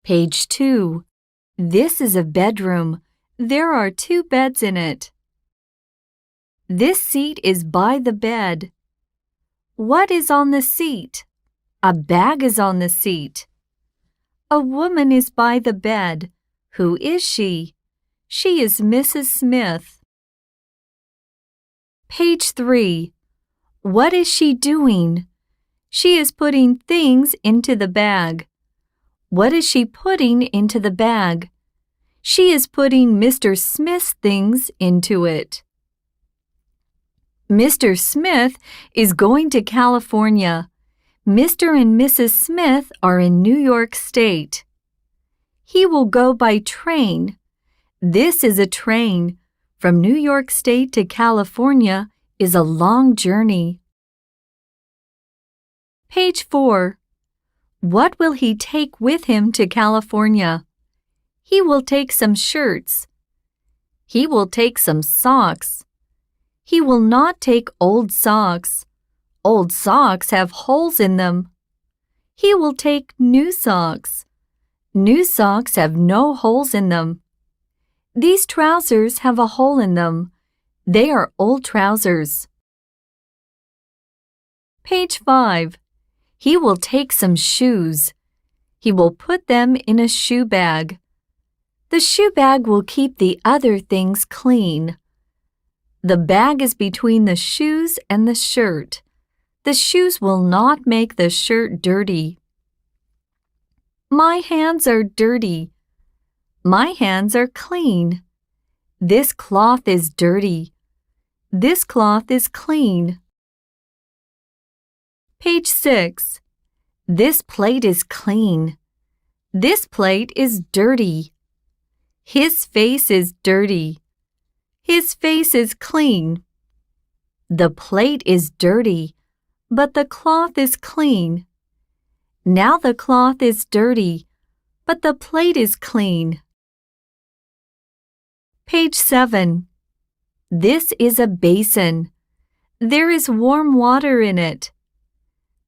Page 2. This is a bedroom. There are 2 beds in it. This seat is by the bed. What is on the seat? A bag is on the seat. A woman is by the bed. Who is she? She is Mrs. Smith. Page 3. What is she doing? She is putting things into the bag. What is she putting into the bag? She is putting Mr. Smith's things into it. Mr. Smith is going to California. Mr. and Mrs. Smith are in New York State. He will go by train. This is a train. From New York State to California is a long journey. Page 4. What will he take with him to California? He will take some shirts. He will take some socks. He will not take old socks. Old socks have holes in them. He will take new socks. New socks have no holes in them. These trousers have a hole in them. They are old trousers. Page 5. He will take some shoes. He will put them in a shoe bag. The shoe bag will keep the other things clean. The bag is between the shoes and the shirt. The shoes will not make the shirt dirty. My hands are dirty. My hands are clean. This cloth is dirty. This cloth is clean. Page 6. This plate is clean. This plate is dirty. His face is dirty. His face is clean. The plate is dirty, but the cloth is clean. Now the cloth is dirty, but the plate is clean. Page 7. This is a basin. There is warm water in it.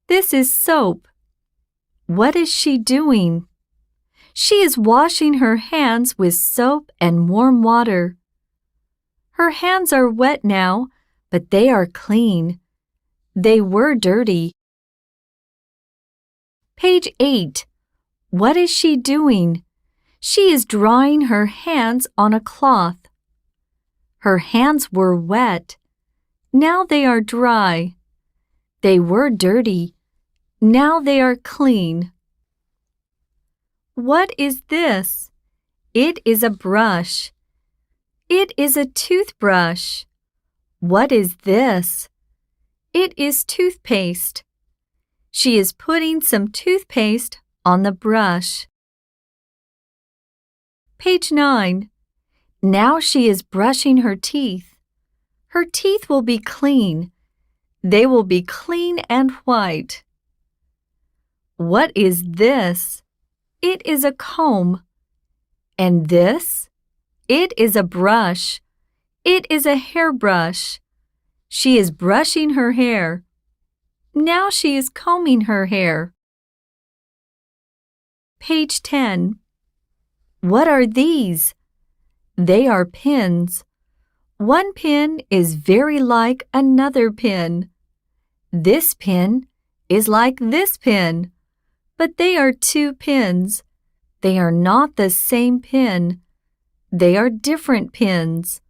This is soap. What is she doing? She is washing her hands with soap and warm water. Her hands are wet now, but they are clean. They were dirty. Page 8. What is she doing? She is drying her hands on a cloth. Her hands were wet. Now they are dry. They were dirty. Now they are clean. What is this? It is a brush. It is a toothbrush. What is this? It is toothpaste. She is putting some toothpaste on the brush. Page 9. Now she is brushing her teeth. Her teeth will be clean. They will be clean and white. What is this? It is a comb. And this? It is a brush. It is a hairbrush. She is brushing her hair. Now she is combing her hair. Page 10. What are these? They are pins. One pin is very like another pin. This pin is like this pin, but they are 2 pins. They are not the same pin. They are different pins.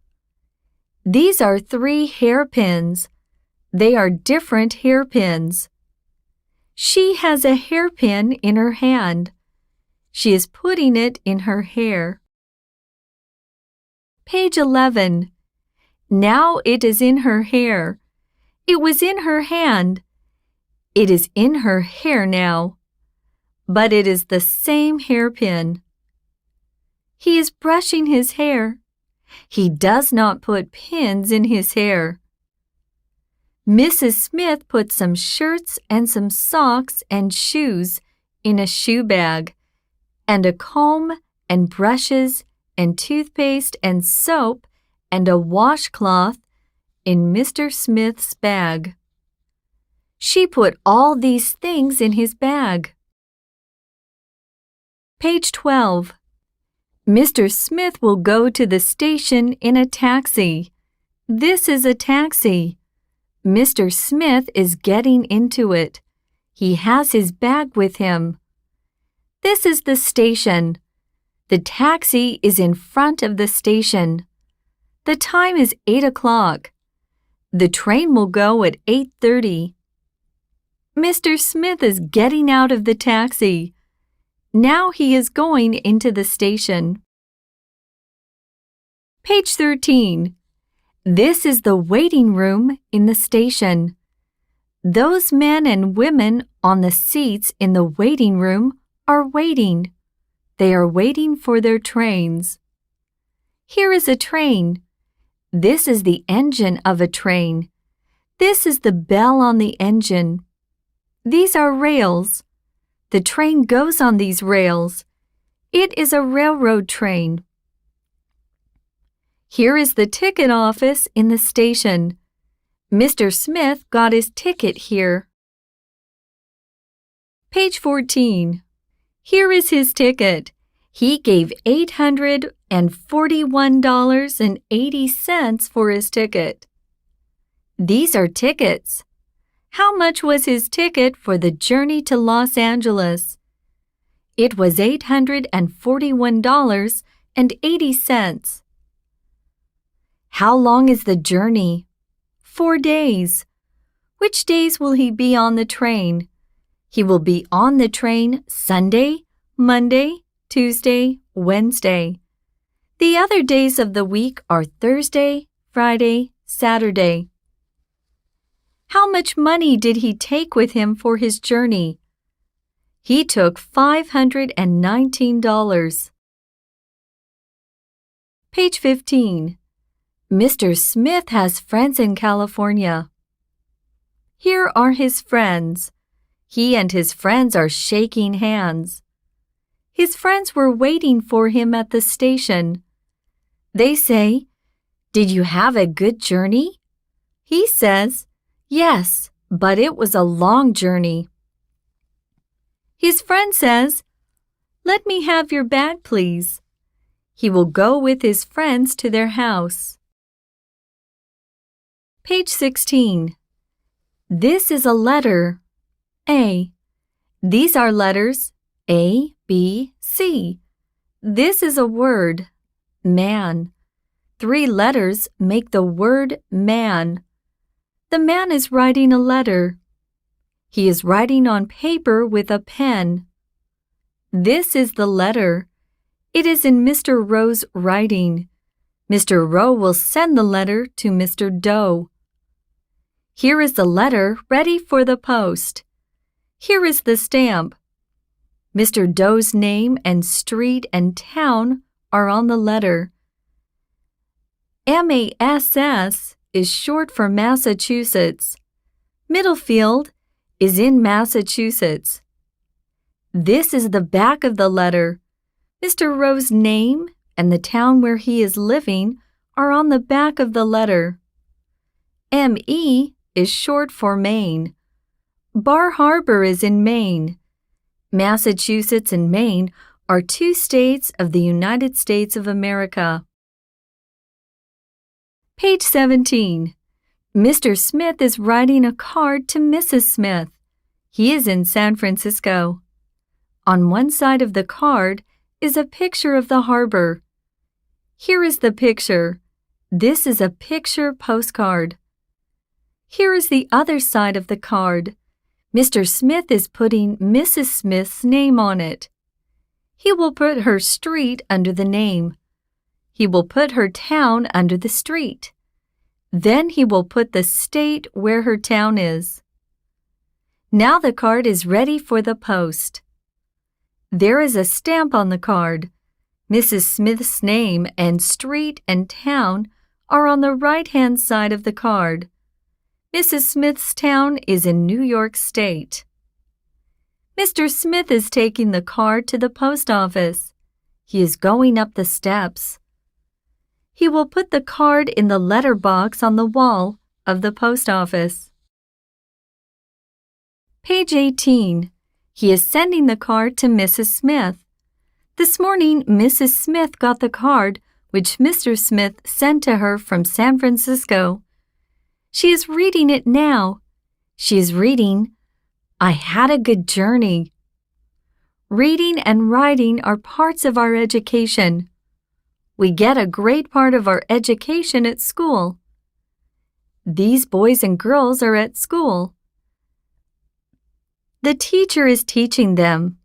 These are 3 hairpins. They are different hairpins. She has a hairpin in her hand. She is putting it in her hair. Page 11. Now it is in her hair. It was in her hand. It is in her hair now. But it is the same hairpin. He is brushing his hair. He does not put pins in his hair. Mrs. Smith put some shirts and some socks and shoes in a shoe bag, and a comb and brushes and toothpaste and soap and a washcloth in Mr. Smith's bag. She put all these things in his bag. Page 12. Mr. Smith will go to the station in a taxi. This is a taxi. Mr. Smith is getting into it. He has his bag with him. This is the station. The taxi is in front of the station. The time is 8 o'clock. The train will go at 8:30. Mr. Smith is getting out of the taxi. Now he is going into the station. Page 13. This is the waiting room in the station. Those men and women on the seats in the waiting room are waiting. They are waiting for their trains. Here is a train. This is the engine of a train. This is the bell on the engine. These are rails. The train goes on these rails. It is a railroad train. Here is the ticket office in the station. Mr. Smith got his ticket here. Page 14. Here is his ticket. He gave $841.80 for his ticket. These are tickets. How much was his ticket for the journey to Los Angeles? It was $841.80. How long is the journey? 4 days. Which days will he be on the train? He will be on the train Sunday, Monday, Tuesday, Wednesday. The other days of the week are Thursday, Friday, Saturday. How much money did he take with him for his journey? He took $519. Page 15. Mr. Smith has friends in California. Here are his friends. He and his friends are shaking hands. His friends were waiting for him at the station. They say, "Did you have a good journey?" He says, "Yes, but it was a long journey." His friend says, "Let me have your bag, please." He will go with his friends to their house. Page 16. This is a letter. A. These are letters A, B, C. This is a word, man. 3 letters make the word man. The man is writing a letter. He is writing on paper with a pen. This is the letter. It is in Mr. Rowe's writing. Mr. Rowe will send the letter to Mr. Doe. Here is the letter ready for the post. Here is the stamp. Mr. Doe's name and street and town are on the letter. MASS is short for Massachusetts. Middlefield is in Massachusetts. This is the back of the letter. Mr. Rowe's name and the town where he is living are on the back of the letter. ME is short for Maine. Bar Harbor is in Maine. Massachusetts and Maine are 2 states of the United States of America. Page 17. Mr. Smith is writing a card to Mrs. Smith. He is in San Francisco. On one side of the card is a picture of the harbor. Here is the picture. This is a picture postcard. Here is the other side of the card. Mr. Smith is putting Mrs. Smith's name on it. He will put her street under the name. He will put her town under the street. Then he will put the state where her town is. Now the card is ready for the post. There is a stamp on the card. Mrs. Smith's name and street and town are on the right-hand side of the card. Mrs. Smith's town is in New York State. Mr. Smith is taking the card to the post office. He is going up the steps. He will put the card in the letter box on the wall of the post office. Page 18. He is sending the card to Mrs. Smith. This morning, Mrs. Smith got the card which Mr. Smith sent to her from San Francisco. She is reading it now. She is reading, "I had a good journey." Reading and writing are parts of our education. We get a great part of our education at school. These boys and girls are at school. The teacher is teaching them.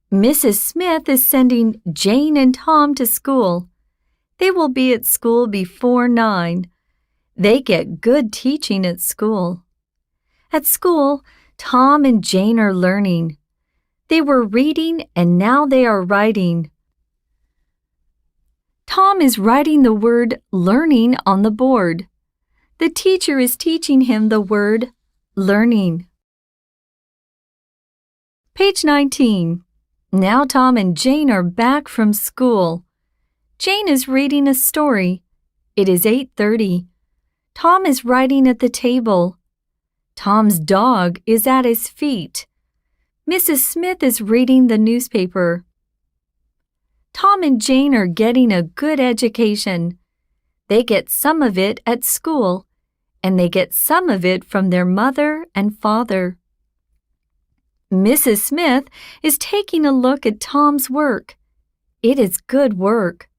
Mrs. Smith is sending Jane and Tom to school. They will be at school before 9. They get good teaching at school. At school, Tom and Jane are learning. They were reading and now they are writing. Tom is writing the word learning on the board. The teacher is teaching him the word learning. Page 19. Now Tom and Jane are back from school. Jane is reading a story. It is 8:30. Tom is writing at the table. Tom's dog is at his feet. Mrs. Smith is reading the newspaper. Tom and Jane are getting a good education. They get some of it at school, and they get some of it from their mother and father. Mrs. Smith is taking a look at Tom's work. It is good work.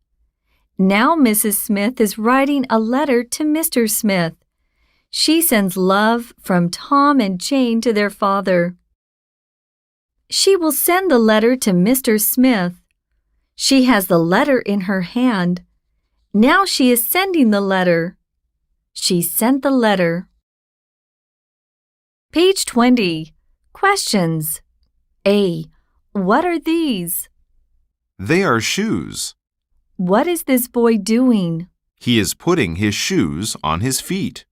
Now Mrs. Smith is writing a letter to Mr. Smith. She sends love from Tom and Jane to their father. She will send the letter to Mr. Smith. She has the letter in her hand. Now she is sending the letter. She sent the letter. Page 20. Questions. A. What are these? They are shoes. What is this boy doing? He is putting his shoes on his feet.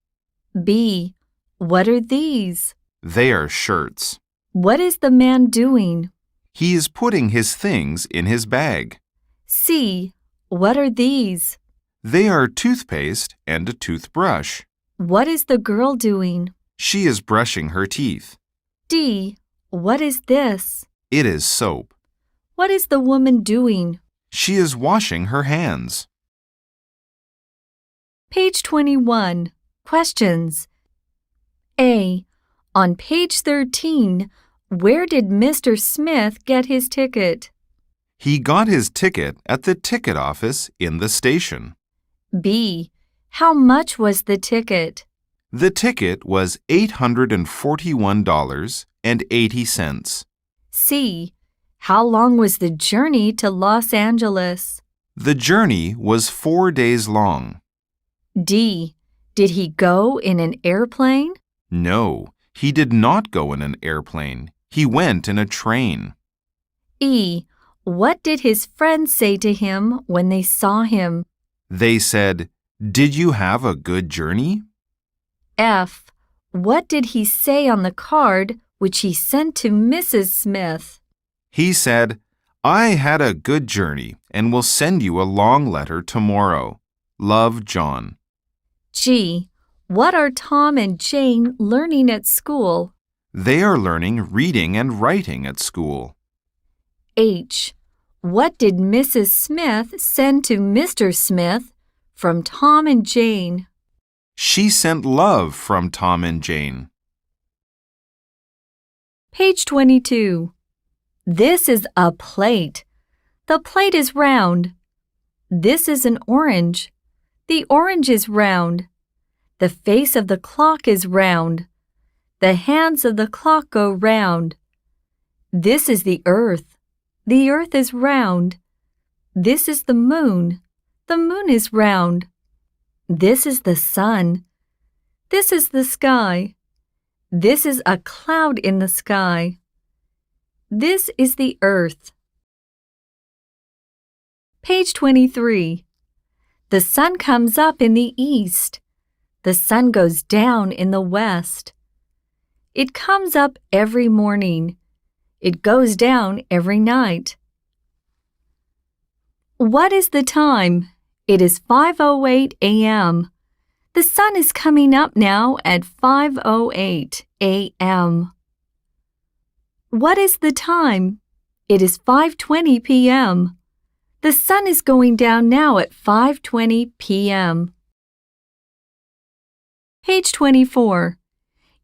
B. What are these? They are shirts. What is the man doing? He is putting his things in his bag. C. What are these? They are toothpaste and a toothbrush. What is the girl doing? She is brushing her teeth. D. What is this? It is soap. What is the woman doing? She is washing her hands. Page 21. Questions. A. On page 13, where did Mr. Smith get his ticket? He got his ticket at the ticket office in the station. B. How much was the ticket? The ticket was $841.80. C. How long was the journey to Los Angeles? The journey was 4 days long. D. Did he go in an airplane? No, he did not go in an airplane. He went in a train. E. What did his friends say to him when they saw him? They said, "Did you have a good journey?" F. What did he say on the card which he sent to Mrs. Smith? He said, "I had a good journey and will send you a long letter tomorrow. Love, John." G. What are Tom and Jane learning at school? They are learning reading and writing at school. H. What did Mrs. Smith send to Mr. Smith from Tom and Jane? She sent love from Tom and Jane. Page 22. This is a plate. The plate is round. This is an orange. The orange is round. The face of the clock is round. The hands of the clock go round. This is the earth. The earth is round. This is the moon. The moon is round. This is the sun. This is the sky. This is a cloud in the sky. This is the earth. Page 23. The sun comes up in the east. The sun goes down in the west. It comes up every morning. It goes down every night. What is the time? It is 5:08 a.m. The sun is coming up now at 5:08 a.m. What is the time? It is 5:20 p.m. The sun is going down now at 5:20 p.m. Page 24.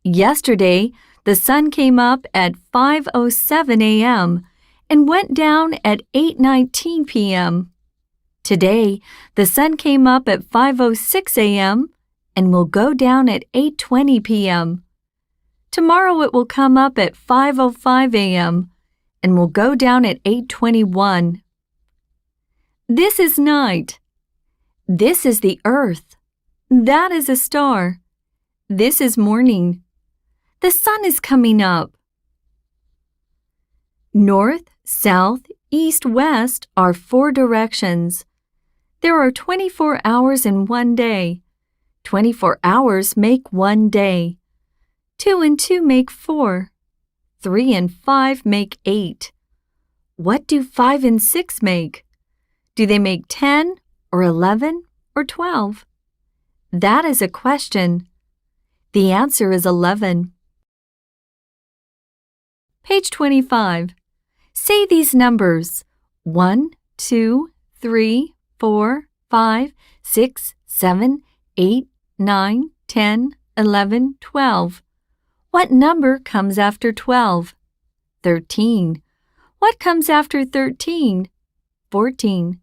Yesterday, the sun came up at 5:07 a.m. and went down at 8:19 p.m. Today, the sun came up at 5:06 a.m. and will go down at 8:20 p.m. Tomorrow it will come up at 5:05 a.m. and will go down at 8:21. This is night. This is the earth. That is a star. This is morning. The sun is coming up. North, south, east, west are 4 directions. There are 24 hours in one day. 24 hours make one day. 2 and 2 make 4. 3 and 5 make 8. What do 5 and 6 make? Do they make 10 or 11 or 12? That is a question. The answer is 11. Page 25. Say these numbers: 1, 2, 3, 4, 5, 6, 7, 8, 9, 10, 11, 12. What number comes after 12? 13. What comes after 13? 14.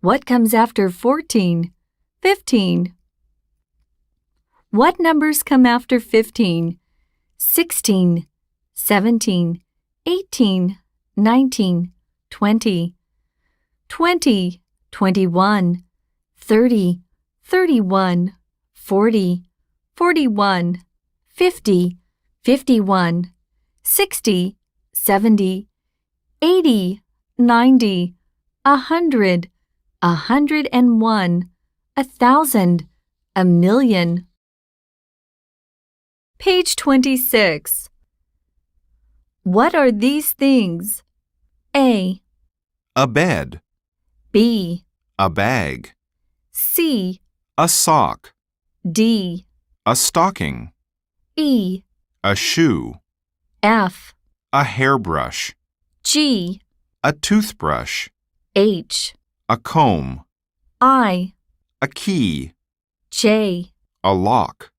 What comes after 14? 15. What numbers come after 15? 16, 17, 18, 19, 20. 20, 21, 30, 31, 40, 41, 50, 51, 60, 70, 80, 90, 100, 101, 1,000, 1,000,000. Page 26. What are these things? A. A bed. B. A bag. C. A sock. D. A stocking. E. A shoe. F. A hairbrush. G. A toothbrush. H. A comb. I. A key. J. A lock.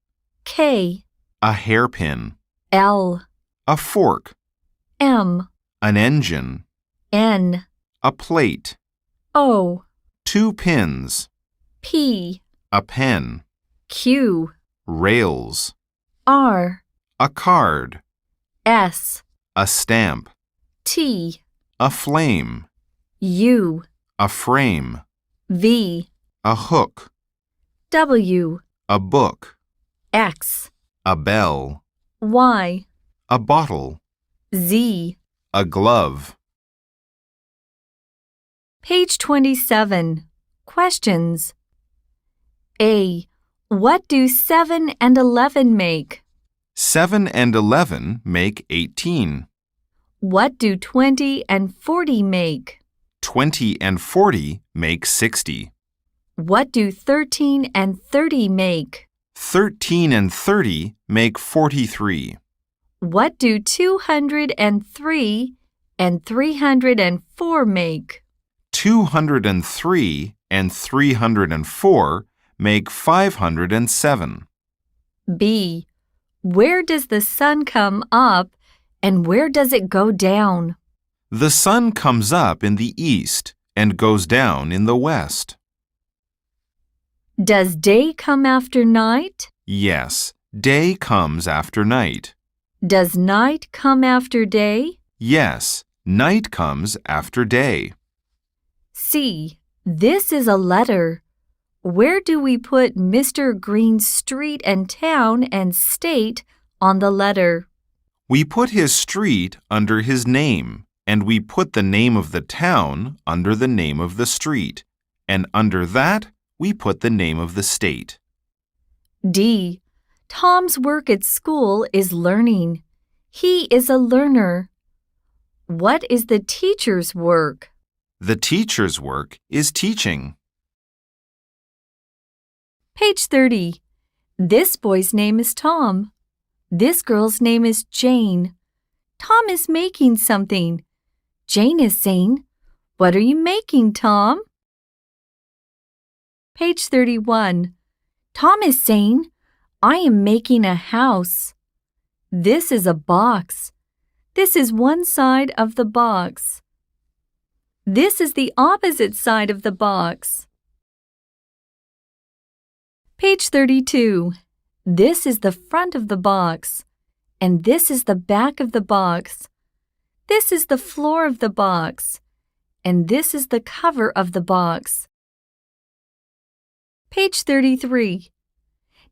K. A hairpin. L. A fork. M. An engine. N. A plate. O. 2 pins. P. A pen. Q. Rails. R. A card. S. A stamp. T. A flame. U. A frame. V. A hook. W. A book. X. A bell. Y. A bottle. Z. A glove. Page 27. Questions. A. What do 7 and 11 make? 7 and 11 make 18. What do 20 and 40 make? 20 and 40 make 60. What do 13 and 30 make? 13 and 30 make 43. What do 203 and 304 make? 203 and 304 make 507. B. Where does the sun come up and where does it go down? The sun comes up in the east and goes down in the west. Does day come after night? Yes, day comes after night. Does night come after day? Yes, night comes after day. C. This is a letter. Where do we put Mr. Green's street and town and state on the letter? We put his street under his name, and we put the name of the town under the name of the street, and under that we put the name of the state. D. Tom's work at school is learning. He is a learner. What is the teacher's work? The teacher's work is teaching. Page 30. This boy's name is Tom. This girl's name is Jane. Tom is making something. Jane is saying, "What are you making, Tom?" Page 31. Tom is saying, "I am making a house." This is a box. This is one side of the box. This is the opposite side of the box. Page 32. This is the front of the box, and this is the back of the box. This is the floor of the box, and this is the cover of the box. Page 33.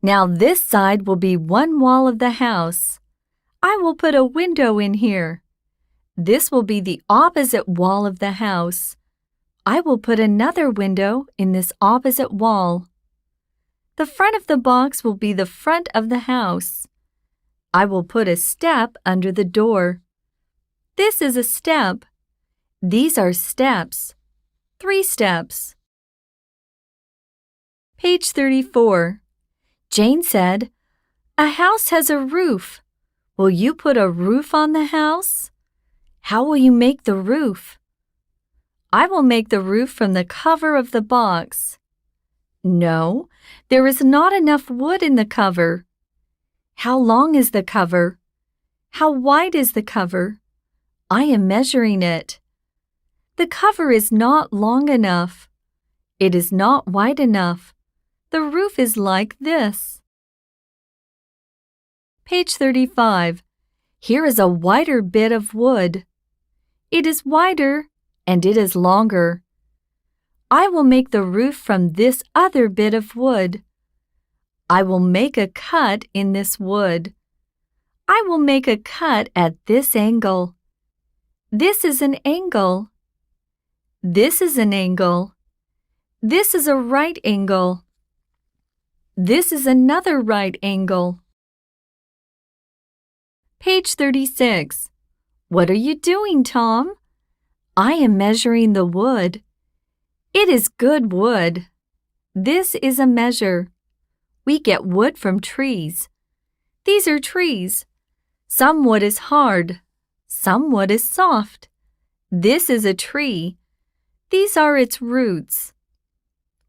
Now this side will be one wall of the house. I will put a window in here. This will be the opposite wall of the house. I will put another window in this opposite wall. The front of the box will be the front of the house. I will put a step under the door. This is a step. These are steps. 3 steps. Page 34. Jane said, "A house has a roof. Will you put a roof on the house?" How will you make the roof? I will make the roof from the cover of the box. No, there is not enough wood in the cover. How long is the cover? How wide is the cover? I am measuring it. The cover is not long enough. It is not wide enough. The roof is like this. Page 35. Here is a wider bit of wood. It is wider and it is longer. I will make the roof from this other bit of wood. I will make a cut in this wood. I will make a cut at this angle. This is an angle. This is an angle. This is a right angle. This is another right angle. Page 36. What are you doing, Tom? I am measuring the wood. It is good wood. This is a measure. We get wood from trees. These are trees. Some wood is hard. Some wood is soft. This is a tree. These are its roots.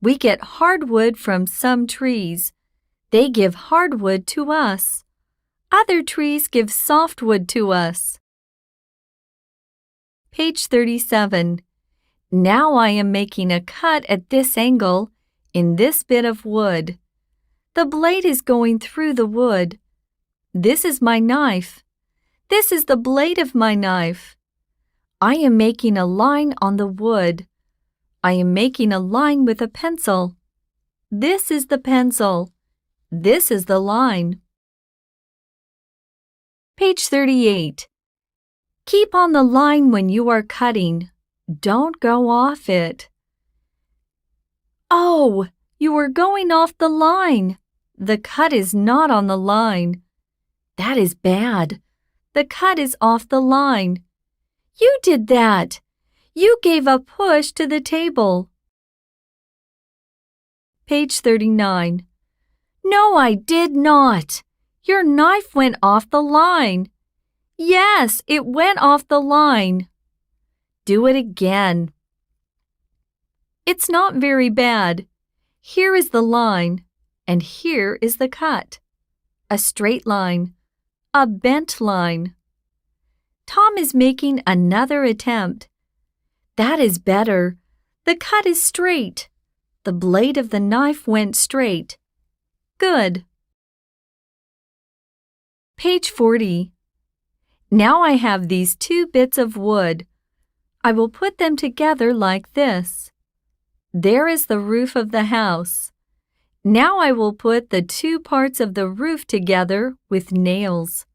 We get hardwood from some trees. They give hardwood to us. Other trees give softwood to us. Page 37. Now I am making a cut at this angle in this bit of wood. The blade is going through the wood. This is my knife. This is the blade of my knife. I am making a line on the wood. I am making a line with a pencil. This is the pencil. This is the line. Page 38. Keep on the line when you are cutting. Don't go off it. Oh, you are going off the line. The cut is not on the line. That is bad. The cut is off the line. You did that. You gave a push to the table. Page 39. No, I did not. Your knife went off the line. Yes, it went off the line. Do it again. It's not very bad. Here is the line, and here is the cut. A straight line, a bent line. Tom is making another attempt. That is better. The cut is straight. The blade of the knife went straight. Good. Page 40. Now I have these 2 bits of wood. I will put them together like this. There is the roof of the house. Now I will put the 2 parts of the roof together with nails.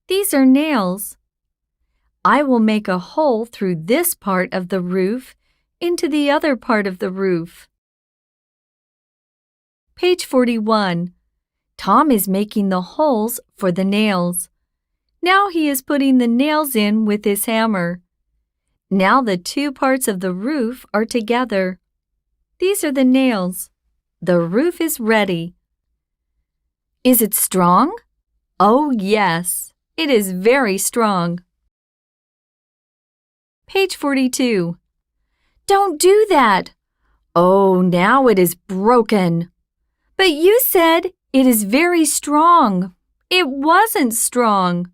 These are nails. I will make a hole through this part of the roof into the other part of the roof. Page 41. Tom is making the holes for the nails. Now he is putting the nails in with his hammer. Now the 2 parts of the roof are together. These are the nails. The roof is ready. Is it strong? Oh, yes, it is very strong. Page 42. Don't do that. Oh, now it is broken. But you said it is very strong. It wasn't strong.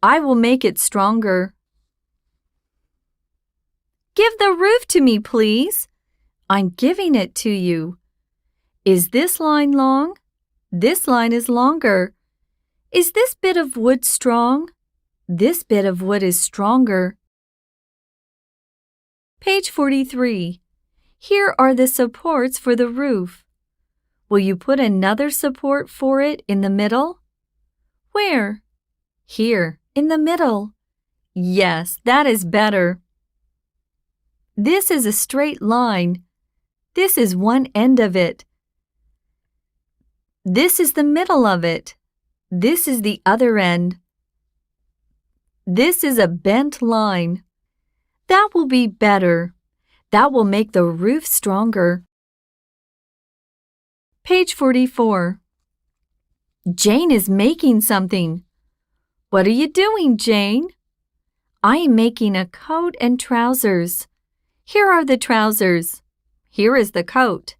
I will make it stronger. Give the roof to me, please. I'm giving it to you. Is this line long? This line is longer. Is this bit of wood strong? This bit of wood is stronger. Page 43. Here are the supports for the roof. Will you put another support for it in the middle? Where? Here, in the middle. Yes, that is better. This is a straight line. This is one end of it. This is the middle of it. This is the other end. This is a bent line. That will be better. That will make the roof stronger. Page 44. Jane is making something. What are you doing, Jane? I am making a coat and trousers. Here are the trousers. Here is the coat.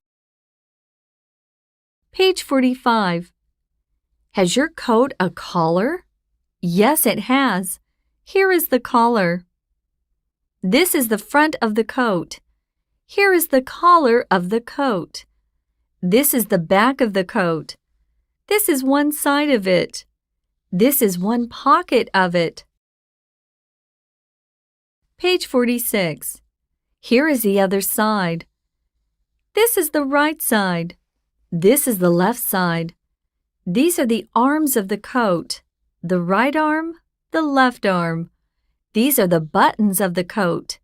Page 45. Has your coat a collar? Yes, it has. Here is the collar. This is the front of the coat. Here is the collar of the coat. This is the back of the coat. This is one side of it. This is one pocket of it. Page 46. Here is the other side. This is the right side. This is the left side. These are the arms of the coat. The right arm, the left arm. These are the buttons of the coat.